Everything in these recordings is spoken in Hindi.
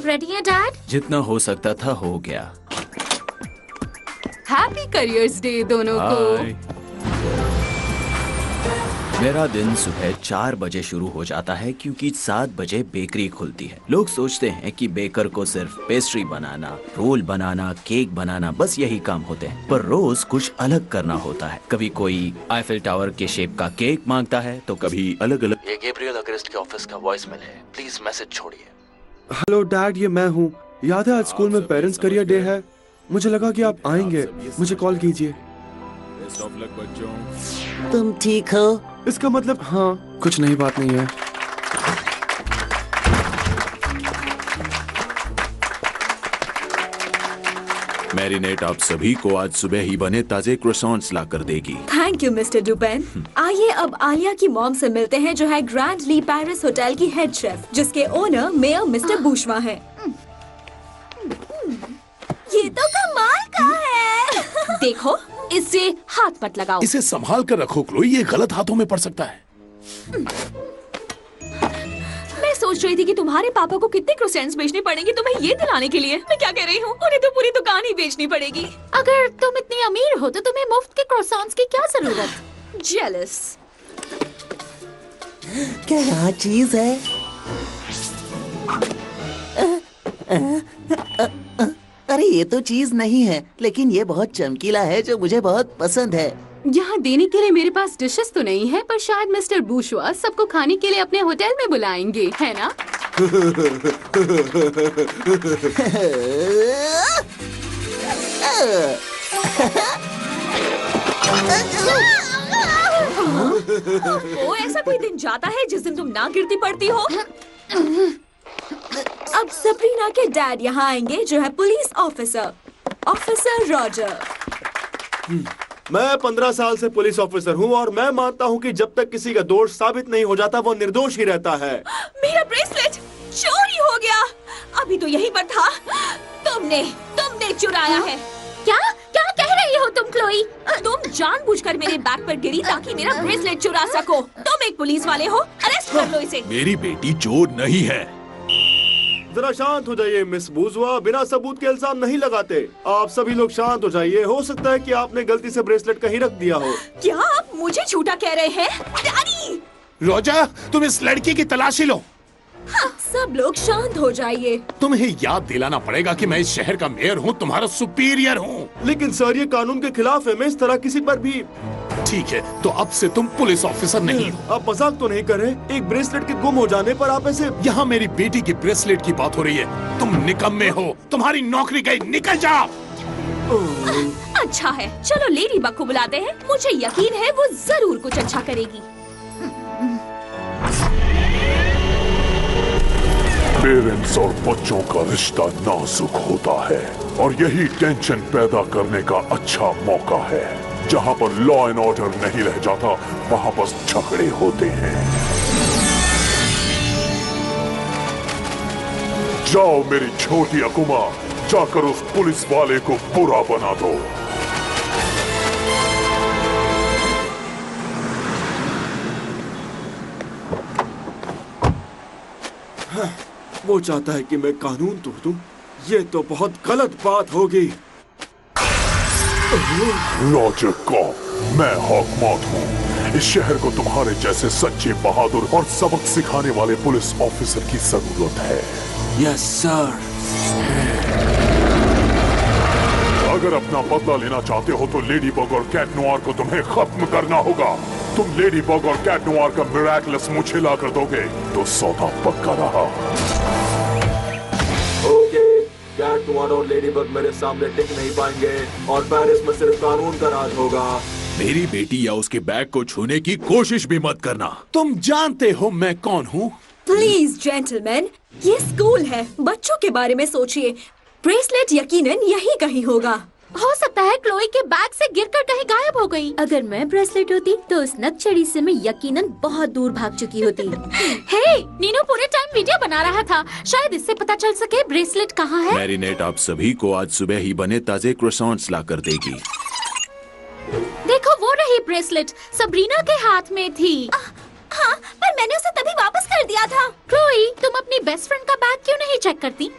रेडी हैं डैड? जितना हो सकता था हो गया। हैप्पी करियर्स डे दोनों को। मेरा दिन सुबह 4 बजे शुरू हो जाता है क्योंकि 7 बजे बेकरी खुलती है। लोग सोचते हैं कि बेकर को सिर्फ पेस्ट्री बनाना, रोल बनाना, केक बनाना बस यही काम होते हैं, पर रोज कुछ अलग करना होता है। कभी कोई आईफिल टावर के शेप का केक मांगता है तो कभी अलग अलग। ये गैब्रियल अगस्ट के ऑफिस का वॉइसमेल है, प्लीज मैसेज छोड़िए। हेलो डैड, ये मैं हूँ। याद है आज स्कूल में पेरेंट्स करियर डे है? मुझे लगा कि आप आएंगे, मुझे कॉल कीजिए। तुम ठीक हो? इसका मतलब हाँ, कुछ नई बात नहीं है। मैरिनेट आप सभी को आज सुबह ही बने ताजे क्रोसॉन्ट्स ला कर देगी। Thank you mister Dupain. आइए अब आलिया की मॉम से मिलते हैं, जो है ग्रैंड ली पेरिस होटल की हेड शेफ, जिसके ओनर मेयर मिस्टर बूशवा हैं। ये तो कमाल का है। देखो, इससे हाथ मत लगाओ। इसे संभाल कर रखो क्लोई, ये गलत हाथों में पड़ सकता है। मैं सोच रही थी कि तुम्हारे पापा को कितने क्रोसेंट्स बेचने पड़ेंगे तुम्हें ये दिलाने के लिए। मैं क्या कह रही हूँ, उन्हें तो पूरी दुकान ही बेचनी पड़ेगी। अगर तुम इतनी अमीर हो तो तुम्हें मुफ्त के क्रोसॉन्ट्स की क्या जरूरत? जेलस। क्या चीज है? अरे ये तो चीज नहीं है, लेकिन ये बहुत चमकीला है जो मुझे बहुत पसंद है। यहाँ देने के लिए मेरे पास डिशेस तो नहीं है, पर शायद मिस्टर बूशवा सबको खाने के लिए अपने होटल में बुलाएंगे, है ना? वो ऐसा कोई दिन जाता है जिस दिन तुम ना गिरती पड़ती हो। अब सबरीना के डैड यहाँ आएंगे, जो है पुलिस ऑफिसर, ऑफिसर रॉजर। मैं 15 साल से पुलिस ऑफिसर हूँ और मैं मानता हूँ कि जब तक किसी का दोष साबित नहीं हो जाता वो निर्दोष ही रहता है। मेरा ब्रेसलेट चोरी हो गया। अभी तो यहीं पर था। तुमने चुराया है। क्या क्या कह रही हो तुम क्लोई? तुम जानबूझकर मेरे बैग पर गिरी ताकि मेरा ब्रेसलेट चुरा सको। तुम एक पुलिस वाले हो, अरेस्ट कर लो इसे। मेरी बेटी चोर नहीं है। जरा शांत हो जाइए मिस बूजवा, बिना सबूत के इल्जाम नहीं लगाते। आप सभी लोग शांत हो जाइए। हो सकता है कि आपने गलती से ब्रेसलेट कहीं रख दिया हो। क्या आप मुझे झूठा कह रहे हैं? डैडी! रोजा, तुम इस लड़की की तलाशी लो। हाँ, सब लोग शांत हो जाइए। तुम्हें याद दिलाना पड़ेगा कि मैं इस शहर का मेयर हूँ, तुम्हारा सुपीरियर हूँ। लेकिन सर, ये कानून के खिलाफ है। मैं इस तरह किसी पर भी। ठीक है, तो अब से तुम पुलिस ऑफिसर नहीं हो। आप मजाक तो नहीं कर रहे? एक ब्रेसलेट के गुम हो जाने पर आप ऐसे। यहाँ मेरी बेटी की ब्रेसलेट की बात हो रही है। तुम निकम्मे हो, तुम्हारी नौकरी गई, निकल जाओ। अच्छा है, चलो लेडी बग को बुलाते हैं। मुझे यकीन है वो जरूर कुछ अच्छा करेगी। पेरेंट्स और बच्चों का रिश्ता नाजुक होता है और यही टेंशन पैदा करने का अच्छा मौका है। जहाँ पर लॉ एंड ऑर्डर नहीं रह जाता, वहाँ बस झगड़े होते हैं। जाओ मेरी छोटी अकुमा, जाकर उस पुलिस वाले को बुरा बना दो। वो चाहता है कि मैं कानून तोड़ दूं। ये तो बहुत गलत बात होगी। लॉजिक कॉप, मैं हॉकमॉट हूँ। इस शहर को तुम्हारे जैसे सच्चे, बहादुर और सबक सिखाने वाले पुलिस ऑफिसर की जरूरत है। Yes sir. अगर अपना बदला लेना चाहते हो तो लेडी बग और कैट नोआर को तुम्हें खत्म करना होगा। तुम लेडी बग और कैट नोआर का मिरेकलस मुझे ला कर दोगे तो सौदा पक्का रहा। ओके, कैट नोआर और लेडी बग मेरे सामने टिक नहीं पाएंगे और पेरिस में सिर्फ कानून का राज होगा। मेरी बेटी या उसके बैग को छूने की कोशिश भी मत करना। तुम जानते हो मैं कौन हूँ। प्लीज जेंटलमैन, ये स्कूल है, बच्चों के बारे में सोचिए। ब्रेसलेट यकीनन यही कहीं होगा। हो सकता है क्लोई के बैग से गिरकर कहीं गायब हो गई। अगर मैं ब्रेसलेट होती तो उस नक्चड़ी से मैं यकीनन बहुत दूर भाग चुकी होती। हे, नीनू पूरे टाइम वीडियो बना रहा था, शायद इससे पता चल सके ब्रेसलेट कहाँ है। मैरिनेट आप सभी को आज सुबह ही बने ताजे क्रोसॉन्ट्स ला कर देगी। देखो वो रही ब्रेसलेट, सबरीना के हाथ में थी। हाँ, पर मैंने उसे तभी वापस कर दिया था। क्लोई, तुम अपनी बेस्ट फ्रेंड का बैग क्यों नहीं चेक करती?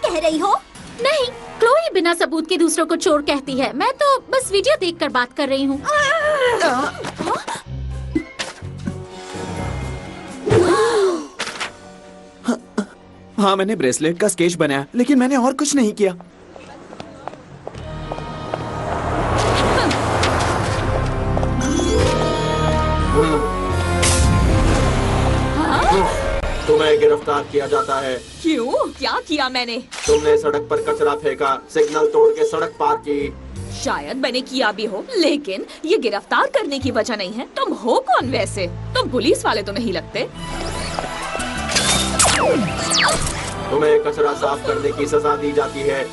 कह रही हो? नहीं, क्लोई बिना सबूत के दूसरों को चोर कहती है। मैं तो बस वीडियो देखकर बात कर रही हूँ। हाँ, मैंने ब्रेसलेट का स्केच बनाया, लेकिन मैंने और कुछ नहीं किया। तुम्हें गिरफ्तार किया जाता है। क्यों? क्या किया मैंने? तुमने सड़क पर कचरा फेंका, सिग्नल तोड़ के सड़क पार की। शायद मैंने किया भी हो, लेकिन ये गिरफ्तार करने की वजह नहीं है। तुम हो कौन वैसे? तुम पुलिस वाले तो नहीं लगते। तुम्हें कचरा साफ करने की सजा दी जाती है।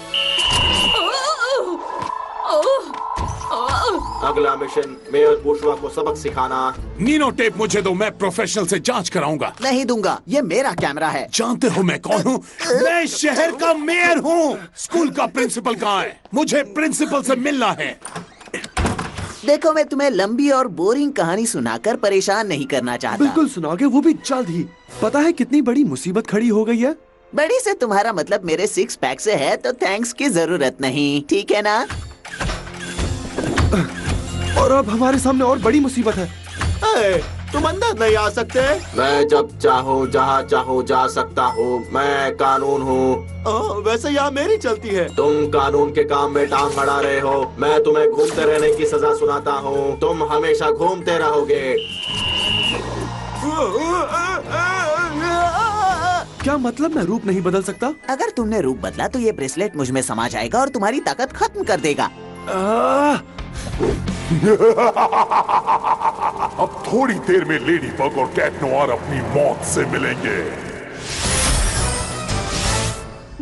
अगला मिशन मेयर बुशवा को सबक सिखाना। नीनो टेप मुझे दो, मैं प्रोफेशनल से जांच कराऊंगा। नहीं दूंगा, ये मेरा कैमरा है। जानते हो मैं कौन हूँ? मैं शहर का मेयर हूँ। स्कूल का प्रिंसिपल कहाँ है? मुझे प्रिंसिपल से मिलना है। देखो, मैं तुम्हें लंबी और बोरिंग कहानी सुनाकर परेशान नहीं करना चाहता। बिल्कुल सुनाओगे, वो भी जल्द ही। पता है कितनी बड़ी मुसीबत खड़ी हो गई है? बड़ी से तुम्हारा मतलब मेरे 6 पैक से है, तो थैंक्स की जरूरत नहीं, ठीक है ना? और अब हमारे सामने और बड़ी मुसीबत है। तुम अंदर नहीं आ सकते। मैं जब चाहूँ जहाँ चाहूँ जा सकता हूँ। मैं कानून हूँ। वैसे यहाँ मेरी चलती है। तुम कानून के काम में टांग अड़ा रहे हो। मैं तुम्हें घूमते रहने की सजा सुनाता हूँ। तुम हमेशा घूमते रहोगे। क्या मतलब? मैं रूप नहीं बदल सकता? अगर तुमने रूप बदला तो ये ब्रेसलेट मुझ में समा जाएगा और तुम्हारी ताकत खत्म कर देगा। अब थोड़ी देर में लेडी बग और कैट नोआर अपनी मौत से मिलेंगे।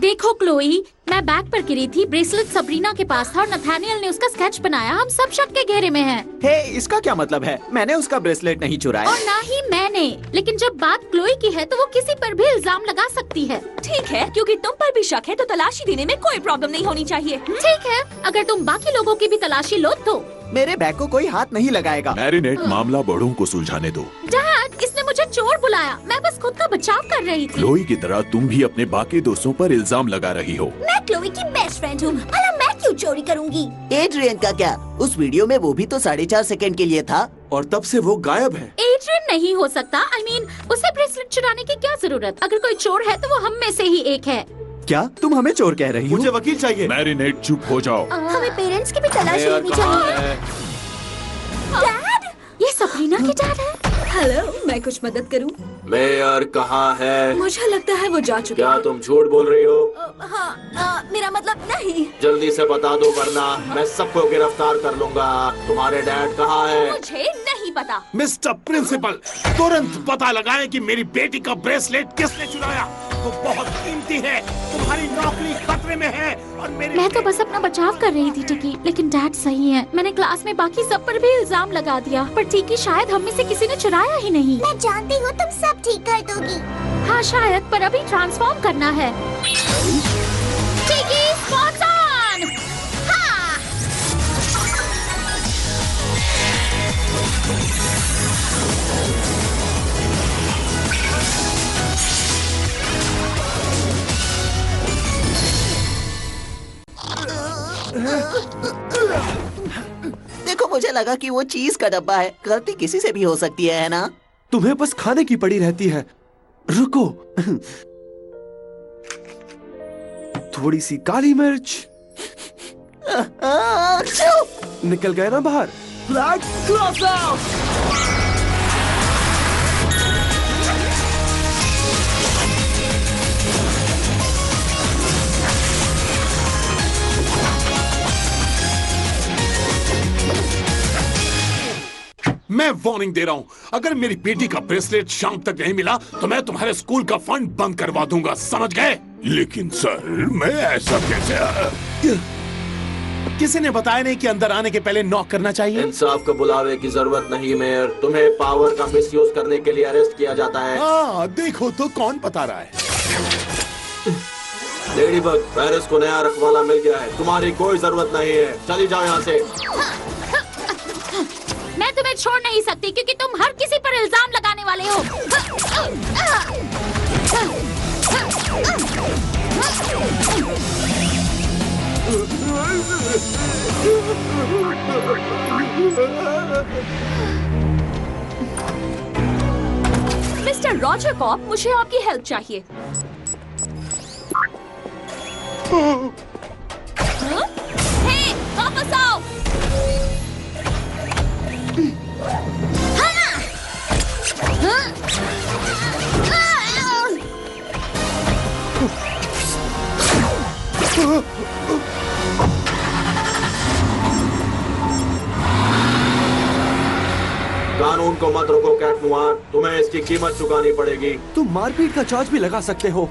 देखो क्लोई, मैं बैग पर गिरी थी, ब्रेसलेट सबरीना के पास था और नथानियल ने उसका स्केच बनाया। हम सब शक के घेरे में हैं। हे, इसका क्या मतलब है? मैंने उसका ब्रेसलेट नहीं चुराया। और ना ही मैंने। लेकिन जब बात क्लोई की है तो वो किसी पर भी इल्जाम लगा सकती है। ठीक है, क्योंकि तुम पर भी शक है तो तलाशी देने में कोई प्रॉब्लम नहीं होनी चाहिए। ठीक है, अगर तुम बाकी लोगों की भी तलाशी लो तो। मेरे बैग को कोई हाथ नहीं लगाएगा। मैरिनेट, मामला बड़ों को सुलझाने दो। डैड, इसने मुझे चोर बुलाया। मैं बस खुद का बचाव कर रही थी। क्लोई की तरह तुम भी अपने बाकी दोस्तों पर इल्जाम लगा रही हो। मैं क्लोई की बेस्ट फ्रेंड हूँ, भला मैं क्यों चोरी करूँगी? एड्रियन का क्या? उस वीडियो में वो भी तो 4.5 सेकंड के लिए था और तब से वो गायब है। एड्रियन नहीं हो सकता। I mean, उसे ब्रेसलेट चुराने की क्या जरूरत? अगर कोई चोर है तो वो हम में से ही एक है। क्या तुम हमें चोर कह रही हो? मुझे वकील चाहिए। मैरिनेट, चुप हो जाओ। हमें पेरेंट्स की भी तलाशी लेनी चाहिए। डैड, ये सबरीना के डैड है। हेलो, मैं कुछ मदद करूं? मेयर कहाँ है? मुझे लगता है वो जा चुके क्या तुम झूठ बोल रही हो? हाँ, मेरा मतलब नहीं। जल्दी से बता दो वरना मैं सबको गिरफ्तार कर लूंगा। तुम्हारे डैड कहाँ है? मुझे नहीं पता। मिस्टर प्रिंसिपल, तुरंत पता लगाएं कि मेरी बेटी का ब्रेसलेट किसने चुराया। वो बहुत कीमती है। तुम्हारी नौकरी खतरे में है और मेरी। मैं तो बस अपना बचाव कर रही थी टिकी, लेकिन डैड सही है। मैंने क्लास में बाकी सब पर भी इल्जाम लगा दिया, पर टिकी शायद हम में से किसी ने चुराया ही नहीं। मैं जानती हूँ तुम सब ठीक कर दोगी। हाँ शायद, पर अभी ट्रांसफॉर्म करना है। टिकी, स्पॉट्स ऑन। हाँ। देखो, मुझे लगा कि वो चीज का डब्बा है। गलती किसी से भी हो सकती है ना? तुम्हें बस खाने की पड़ी रहती है। रुको, थोड़ी सी काली मिर्च। निकल गए ना बाहर। Flag close out. मैं वार्निंग दे रहा हूँ, अगर मेरी बेटी का ब्रेसलेट शाम तक नहीं मिला तो मैं तुम्हारे स्कूल का फंड बंद करवा दूंगा, समझ गए? लेकिन सर, मैं ऐसा कैसे? किसी ने बताया नहीं कि अंदर आने के पहले नॉक करना चाहिए? इंसाफ को बुलावे की जरूरत नहीं मेयर। तुम्हें पावर का मिसयूज करने के लिए अरेस्ट किया जाता है। हाँ, देखो तो कौन बता रहा है। लेडी बग, पेरिस को नया रखवाला मिल गया है। तुम्हारी कोई जरूरत नहीं है। चली जाओ यहाँ से। मैं तुम्हें छोड़ नहीं सकती क्योंकि तुम हर किसी पर इल्जाम लगाने वाले हो। मिस्टर रॉजर कॉप, मुझे आपकी हेल्प चाहिए। हाँ? हे, वापस आओ। कानून को मत रोको कैट नोआर, तुम्हें इसकी कीमत चुकानी पड़ेगी। तुम मारपीट का चार्ज भी लगा सकते हो।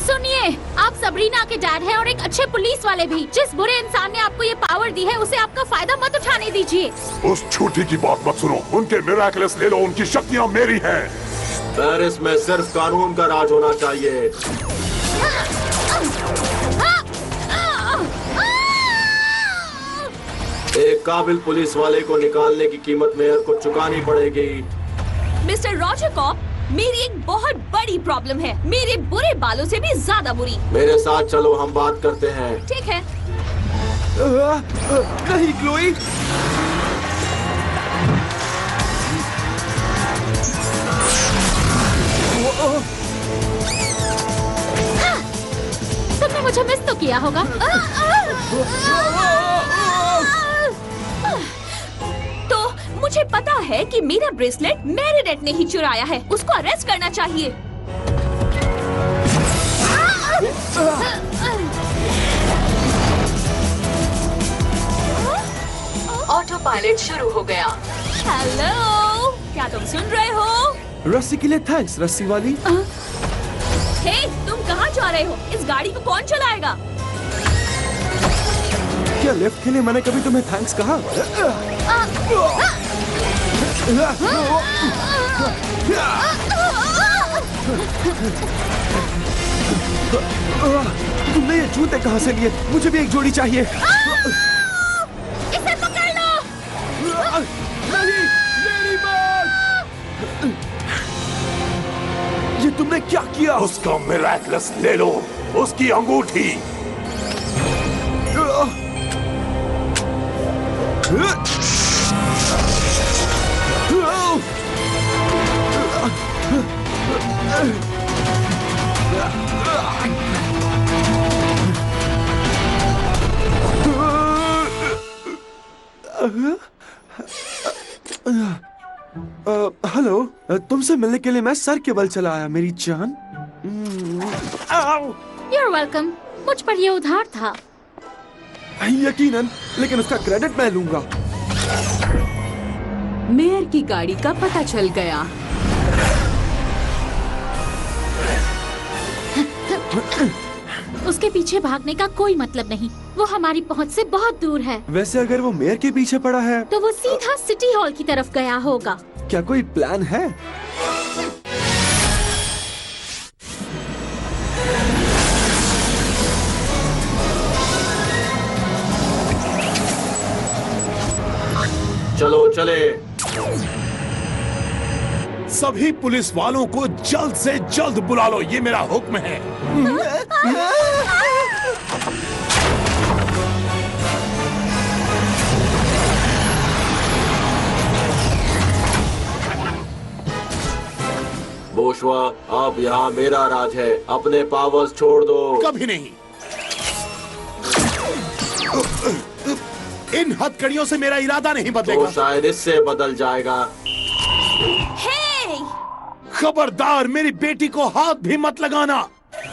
सुनिए, आप सबरीना के डैड हैं और एक अच्छे पुलिस वाले भी। जिस बुरे इंसान ने आपको ये पावर दी है उसे आपका फायदा मत उठाने दीजिए। उस झूठी की बात मत सुनो। उनके मिरेकल्स ले लो, उनकी शक्तियाँ मेरी हैं। पेरिस में सिर्फ कानून का राज होना चाहिए। एक काबिल पुलिस वाले को निकालने की कीमत मेयर को चुकानी पड़ेगी। मिस्टर रॉजर कॉप, मेरी एक बहुत बड़ी प्रॉब्लम है, मेरे बुरे बालों से भी ज्यादा बुरी। मेरे साथ चलो, हम बात करते हैं। ठीक है। नहीं क्लोई। तुमने मुझे मिस तो किया होगा। तो मुझे पता है कि मेरा ब्रेसलेट मैरीनेट ने ही चुराया है। उसको अरेस्ट करना चाहिए। ऑटो पायलट शुरू हो गया। हेलो, क्या तुम सुन रहे हो? रस्सी के लिए थैंक्स, रस्सी वाली। हे, तुम कहाँ जा रहे हो? इस गाड़ी को कौन चलाएगा? क्या लिफ्ट के लिए मैंने कभी तुम्हें थैंक्स कहा? तुमने ये जूते कहाँ से लिए? मुझे भी एक जोड़ी चाहिए। इसे पकड़ लो। नहीं, मेरी बात। ये तुमने क्या किया? उसका मिरेकल्स ले लो, उसकी अंगूठी। हेलो, तुमसे मिलने के लिए मैं सर के बल चला आया मेरी जान। You're welcome। मुझ पर ये उधार था। यकीनन, लेकिन उसका क्रेडिट मैं लूंगा। मेयर की गाड़ी का पता चल गया। उसके पीछे भागने का कोई मतलब नहीं, वो हमारी पहुंच से बहुत दूर है। वैसे अगर वो मेयर के पीछे पड़ा है तो वो सीधा सिटी हॉल की तरफ गया होगा। क्या कोई प्लान है? चलो चले। सभी पुलिस वालों को जल्द से जल्द बुला लो, ये मेरा हुक्म है। बोशवा, अब यहाँ मेरा राज है। अपने पावर्स छोड़ दो। कभी नहीं। इन हथकड़ियों से मेरा इरादा नहीं बदलेगा। तो शायद इससे बदल जाएगा। खबरदार, मेरी बेटी को हाथ भी मत लगाना।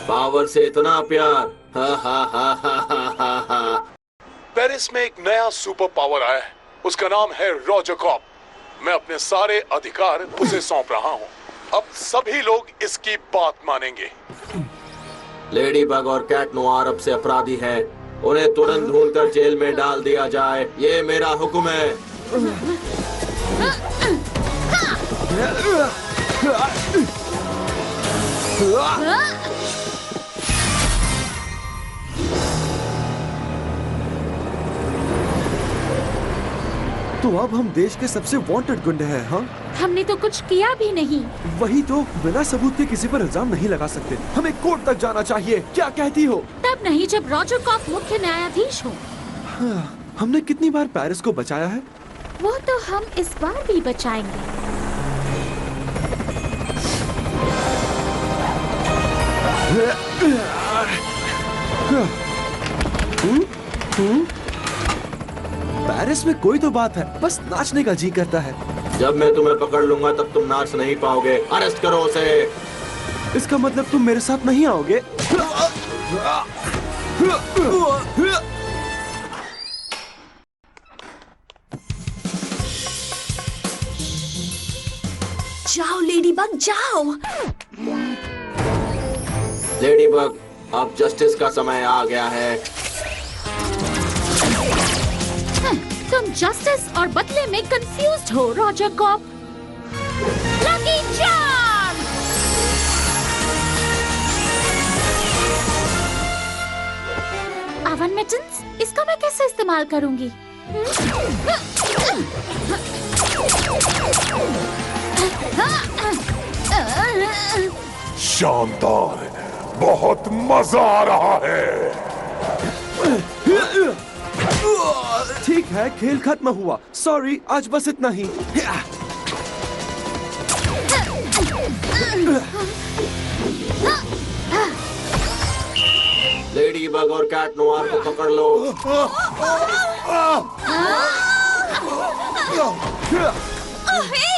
पावर से इतना प्यार। हा हा हा हा हा हा। पेरिस में एक नया सुपर पावर आया है, उसका नाम है रॉजर कॉप। मैं अपने सारे अधिकार उसे सौंप रहा हूँ। अब सभी लोग इसकी बात मानेंगे। लेडी बग और कैट नोआर अब से अपराधी हैं। उन्हें तुरंत ढूंढकर जेल में डाल दिया जाए। ये मेरा हुक्म है। तो अब हम देश के सबसे वांटेड गुंडे हैं, हाँ? हमने तो कुछ किया भी नहीं। वही तो, बिना सबूत के किसी पर इल्जाम नहीं लगा सकते। हमें कोर्ट तक जाना चाहिए, क्या कहती हो? तब नहीं जब रॉजर कॉफ मुख्य न्यायाधीश हो। हाँ, हमने कितनी बार पेरिस को बचाया है? वो तो हम इस बार भी बचाएंगे। पेरिस में कोई तो बात है, बस नाचने का जी करता है। जब मैं तुम्हें पकड़ लूंगा तब तुम नाच नहीं पाओगे। अरेस्ट करो उसे। इसका मतलब तुम मेरे साथ नहीं आओगे? जाओ लेडीबग जाओ। लेडीबग, अब जस्टिस का समय आ गया है। तुम जस्टिस और बदले में कंफ्यूज्ड हो roger cop. Lucky charm! Oven mittens, इसका मैं कैसे इस्तेमाल करूंगी? शानदार, बहुत मजा आ रहा है। ठीक है, खेल खत्म हुआ। सॉरी, आज बस इतना ही। लेडीबग और कैट नोआर को पकड़ लो।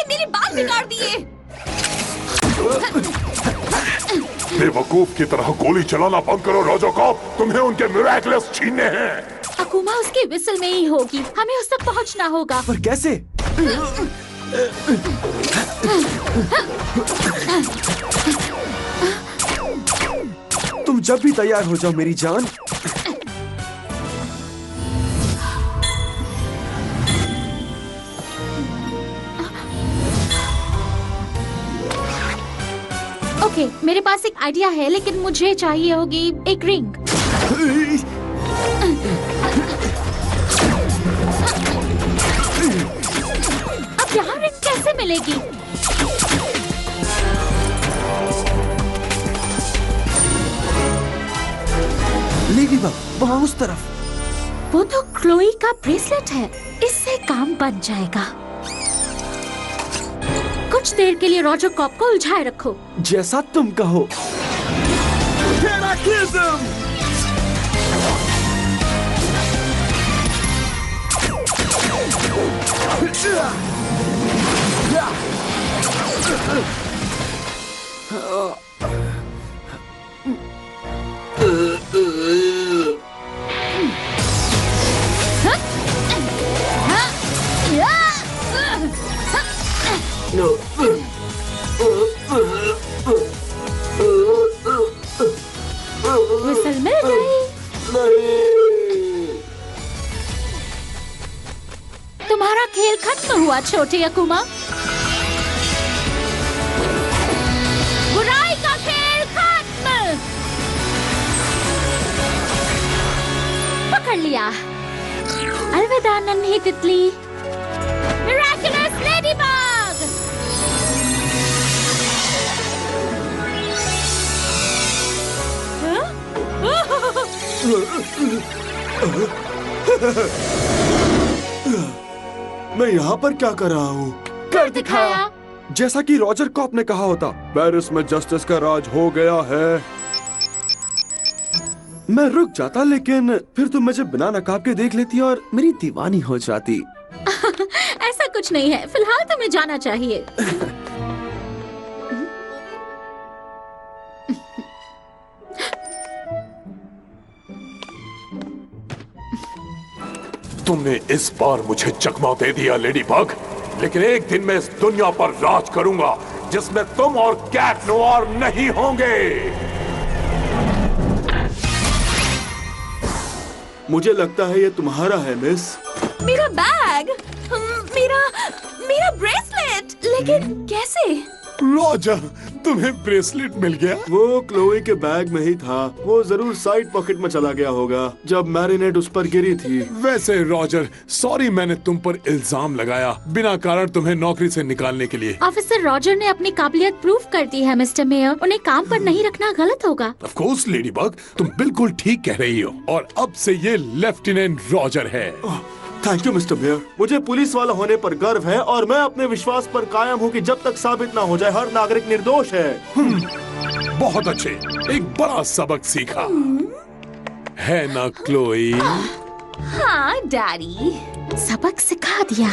मेरी बात बिगाड़ दिए। बेवकूफ की तरह गोली चलाना बंद करो रॉजर कॉप, तुम्हें उनके मिरेकल्स छीनने हैं। अकुमा उसके विसल में ही होगी, हमें उस तक पहुंचना होगा। पर कैसे? तुम जब भी तैयार हो जाओ मेरी जान। ओके, मेरे पास एक आइडिया है, लेकिन मुझे चाहिए होगी एक रिंग। अब यहाँ रिंग कैसे मिलेगी? लेडीबग, वहाँ उस तरफ। वो तो क्लोई का ब्रेसलेट है, इससे काम बन जाएगा। कुछ देर के लिए रॉजर कॉप को उलझाए रखो। जैसा तुम कहो। विसल मिल गई। तुम्हारा खेल खत्म हुआ छोटे अकुमा। बुराई का खेल खत्म। पकड़ लिया। अलविदा नन्ही तितली। Miraculous ladybug. मैं यहाँ पर क्या कर रहा हूँ? कर दिखाया। जैसा कि रॉजर कॉप ने कहा होता, पेरिस में जस्टिस का राज हो गया है। मैं रुक जाता, लेकिन फिर तुम मुझे बिना नकाब के देख लेती और मेरी दीवानी हो जाती। ऐसा कुछ नहीं है, फिलहाल तुम्हें जाना चाहिए। तुमने इस बार मुझे चकमा दे दिया लेडीबग, लेकिन एक दिन मैं इस दुनिया पर राज करूंगा जिसमें तुम और कैट नोआर नहीं होंगे। मुझे लगता है ये तुम्हारा है, मिस। मेरा बैग, मेरा ब्रेसलेट, लेकिन कैसे? रॉजर, तुम्हें ब्रेसलेट मिल गया? वो क्लोई के बैग में ही था। वो जरूर साइड पॉकेट में चला गया होगा जब मैरिनेट उस पर गिरी थी। वैसे रॉजर, सॉरी मैंने तुम पर इल्जाम लगाया बिना कारण तुम्हें नौकरी से निकालने के लिए। ऑफिसर रॉजर ने अपनी काबिलियत प्रूव कर दी है मिस्टर मेयर। उन्हें काम पर नहीं रखना गलत होगा। ऑफ कोर्स लेडीबग, तुम बिल्कुल ठीक कह रही हो। और अब से ये लेफ्टिनेंट रॉजर है। Thank you mister mayor. मुझे पुलिस वाला होने पर गर्व है और मैं अपने विश्वास पर कायम हूँ कि जब तक साबित ना हो जाए हर नागरिक निर्दोष है। बहुत अच्छे, एक बड़ा सबक सीखा है ना क्लोई? हाँ डैडी, सबक सिखा दिया।